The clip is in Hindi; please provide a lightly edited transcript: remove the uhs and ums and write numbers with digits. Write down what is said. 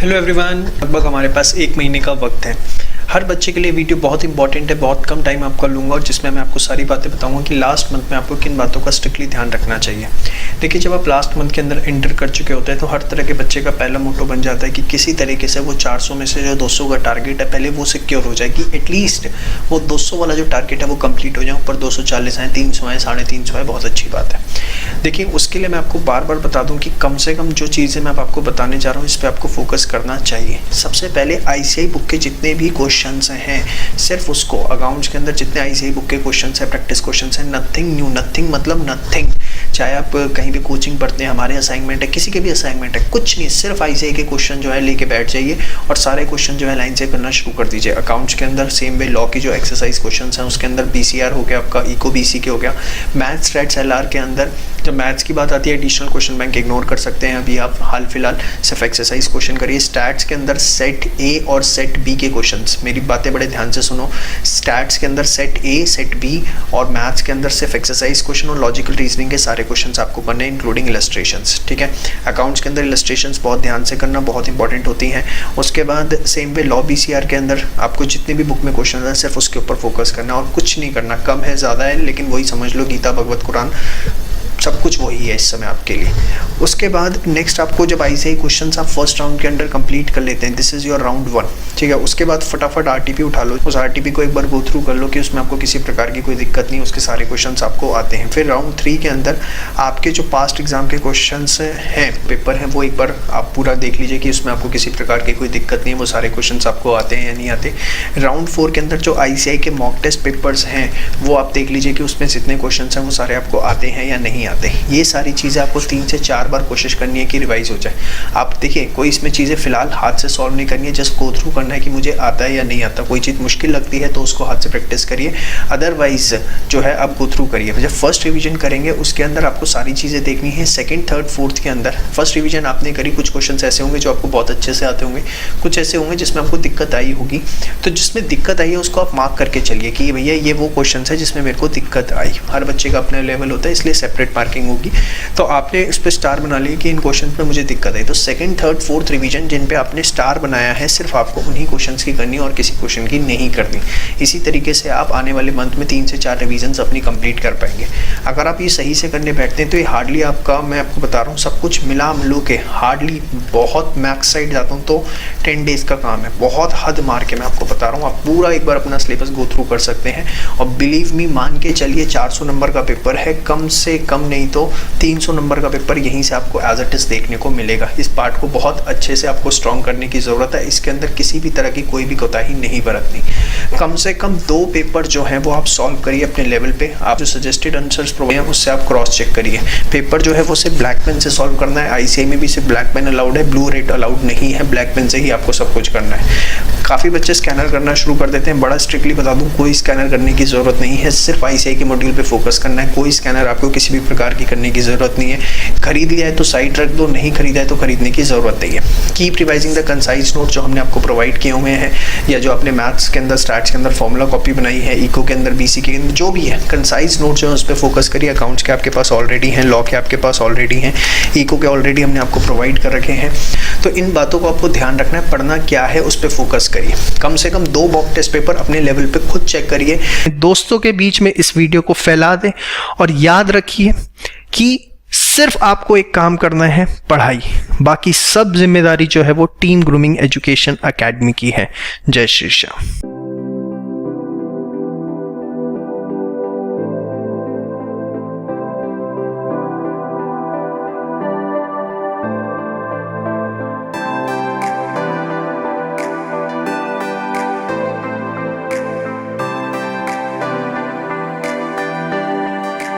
हेलो एवरीवन, लगभग हमारे पास 1 महीने का वक्त है। हर बच्चे के लिए वीडियो बहुत इंपॉर्टेंट है, बहुत कम टाइम आपका लूँगा और जिसमें मैं आपको सारी बातें बताऊंगा कि लास्ट मंथ में आपको किन बातों का स्ट्रिक्टली ध्यान रखना चाहिए। देखिए, जब आप लास्ट मंथ के अंदर एंटर कर चुके होते हैं तो हर तरह के बच्चे का पहला मोटो बन जाता है कि किसी तरीके से वो 400 में से जो 200 का टारगेट है पहले वो सिक्योर हो जाए, कि एटलीस्ट वो 200 वाला जो टारगेट है वो कंप्लीट हो जाए। ऊपर 240 आए, 300 आए, 350 आए, बहुत अच्छी बात है। देखिए, उसके लिए मैं आपको बार बार बता दूं कि कम से कम जो चीज़ें मैं आपको बताने जा रहा हूँ इस पर आपको फोकस करना चाहिए। सबसे पहले आईसीआई बुक के जितने भी क्वेश्चंस हैं, सिर्फ उसको अकाउंट्स के अंदर जितने आईसीआई बुक के क्वेश्चंस हैं, प्रैक्टिस क्वेश्चंस हैं, नथिंग न्यू, नथिंग मतलब नथिंग। चाहे आप कहीं भी कोचिंग पढ़ते हैं, हमारे असाइनमेंट है, किसी के भी असाइनमेंट है, कुछ नहीं, सिर्फ आईसीआई के क्वेश्चन जो है लेके बैठ जाइए और सारे क्वेश्चन जो है लाइन से करना शुरू कर दीजिए। अकाउंट्स के अंदर सेम वे लॉ की जो एक्सरसाइज क्वेश्चन हैं उसके अंदर बीसीआर हो गया, आपका इको बीसी के हो गया। मैथ्स स्टैट्स एलआर के अंदर जब मैथ्स की बात आती है एडिशनल क्वेश्चन बैंक इग्नोर कर सकते हैं, अभी आप हाल फिलहाल सिर्फ एक्सरसाइज क्वेश्चन करिए। स्टैट्स के अंदर सेट ए और सेट बी के क्वेश्चंस, मेरी बातें बड़े ध्यान से सुनो। स्टैट्स के अंदर सेट ए, सेट बी और मैथ्स के अंदर सिर्फ एक्सरसाइज क्वेश्चन और लॉजिकल रीजनिंग के सारे क्वेश्चंस आपको करने, इंक्लूडिंग इलस्ट्रेशंस, ठीक है। अकाउंट्स के अंदर इलस्ट्रेशंस बहुत ध्यान से करना, बहुत इंपॉर्टेंट होती हैं। उसके बाद सेम वे लॉ बीसीआर के अंदर आपको जितने भी बुक में क्वेश्चन हैं सिर्फ उसके ऊपर फोकस करना और कुछ नहीं करना। कम है ज़्यादा है, लेकिन वही समझ लो, गीता, भगवत, कुरान, सब कुछ वही है इस समय आपके लिए। उसके बाद नेक्स्ट आपको जब आईसीआई क्वेश्चंस आप फर्स्ट राउंड के अंदर कंप्लीट कर लेते हैं, दिस इज़ योर राउंड 1, ठीक है। उसके बाद फटाफट आरटीपी उठा लो, उस आरटीपी को एक बार गो थ्रू कर लो कि उसमें आपको किसी प्रकार की कोई दिक्कत नहीं, उसके सारे क्वेश्चंस आपको आते हैं। फिर राउंड 3 के अंदर आपके जो पास्ट एग्जाम के क्वेश्चंस हैं, पेपर हैं, वो एक बार आप पूरा देख लीजिए कि उसमें आपको किसी प्रकार की कोई दिक्कत नहीं है, वो सारे क्वेश्चन आपको आते हैं या नहीं आते। राउंड 4 के अंदर जो आईसीआई के मॉक टेस्ट पेपर्स हैं वो आप देख लीजिए कि उसमें जितने क्वेश्चन हैं वो सारे आपको आते हैं या नहीं आते। ये सारी चीज़ें आपको 3 से 4 बार कोशिश करनी है कि रिवाइज हो जाए। आप देखिए, कोई इसमें चीज़ें फिलहाल हाथ से सॉल्व नहीं करनी है, जस्ट गो थ्रू करना है कि मुझे आता है या नहीं आता। कोई चीज़ मुश्किल लगती है तो उसको हाथ से प्रैक्टिस करिए, अदरवाइज जो है आप गो थ्रू करिए। जब फर्स्ट रिवीजन करेंगे उसके अंदर आपको सारी चीज़ें देखनी है। सेकंड, थर्ड, फोर्थ के अंदर फर्स्ट रिवीजन आपने करी, कुछ क्वेश्चन ऐसे होंगे जो आपको बहुत अच्छे से आते होंगे, कुछ ऐसे होंगे जिसमें आपको दिक्कत आई होगी। तो जिसमें दिक्कत आई है उसको आप मार्क करके चलिए कि भैया ये वो क्वेश्चन है जिसमें मेरे को दिक्कत आई। हर बच्चे का अपना लेवल होता है, इसलिए सेपरेट मार्किंग होगी। तो आपने इस पर स्टार बना लिया कि इन क्वेश्चन में मुझे दिक्कत आई। तो सेकंड, थर्ड, फोर्थ रिवीजन जिन पे आपने स्टार बनाया है, सिर्फ आपको उन्हीं क्वेश्चंस की करनी और किसी क्वेश्चन की नहीं करनी। इसी तरीके से आप आने वाले मंथ में 3 से 4 रिवीजन्स अपनी कंप्लीट कर पाएंगे। अगर आप ये सही से करने बैठते हैं तो ये हार्डली आपका, मैं आपको बता रहा हूँ, सब कुछ मिला मिलो के हार्डली, बहुत मैक्स साइड जाता हूँ तो 10 डेज़ का काम है। बहुत हद मार के मैं आपको बता रहा हूँ, आप पूरा एक बार अपना सिलेबस गो थ्रू कर सकते हैं। और बिलीव मी, मान के चलिए 400 नंबर का पेपर है, कम से कम नहीं तो 300 नंबर का पेपर यहीं से आपको एज इट इज देखने को मिलेगा। इस पार्ट को बहुत अच्छे से आपको स्ट्रॉन्ग करने की ज़रूरत है। इसके अंदर किसी भी तरह की कोई भी कोताही नहीं बरतनी। कम से कम 2 पेपर जो हैं वो आप सॉल्व करिए अपने लेवल पे। आप जो सजेस्टेड आंसर्स प्रोवाइड हैं उससे आप क्रॉस चेक करिए। पेपर जो है वो सिर्फ ब्लैक पेन से सॉल्व करना है। आईसीआई में भी सिर्फ ब्लैक पेन अलाउड है, ब्लू रेड अलाउड नहीं है। ब्लैक पेन से ही आपको सब कुछ करना है। काफ़ी बच्चे स्कैनर करना शुरू कर देते हैं, बड़ा स्ट्रिक्टली बता दूं, कोई स्कैनर करने की ज़रूरत नहीं है। सिर्फ आईसीआई के मॉड्यूल पे फोकस करना है। कोई स्कैनर आपको किसी भी प्रकार की करने की ज़रूरत नहीं है। खरीद लिया है तो साइड रख दो, नहीं खरीदा है तो खरीदने की ज़रूरत नहीं है। Keep revising the concise note जो हमने आपको प्रोवाइड किए हुए हैं, या जो आपने मैथ्स के अंदर, स्टैट्स के अंदर फॉर्मूला कॉपी बनाई है, इको के अंदर, बीसी के अंदर, जो भी है कंसाइज नोट जो है उस पर फोकस करिए। अकाउंट्स के आपके पास ऑलरेडी हैं, लॉ के आपके पास ऑलरेडी हैं, इको के ऑलरेडी हमने आपको प्रोवाइड कर रखे हैं। तो इन बातों को आपको ध्यान रखना है, पढ़ना क्या है उस पर फोकस करिए। कम से कम 2 मॉक टेस्ट पेपर अपने लेवल पे खुद चेक करिए। दोस्तों के बीच में इस वीडियो को फैला दें और याद रखिए कि सिर्फ आपको एक काम करना है, पढ़ाई। बाकी सब जिम्मेदारी जो है वो टीम ग्रूमिंग एजुकेशन एकेडमी की है। जय श्री श्याम।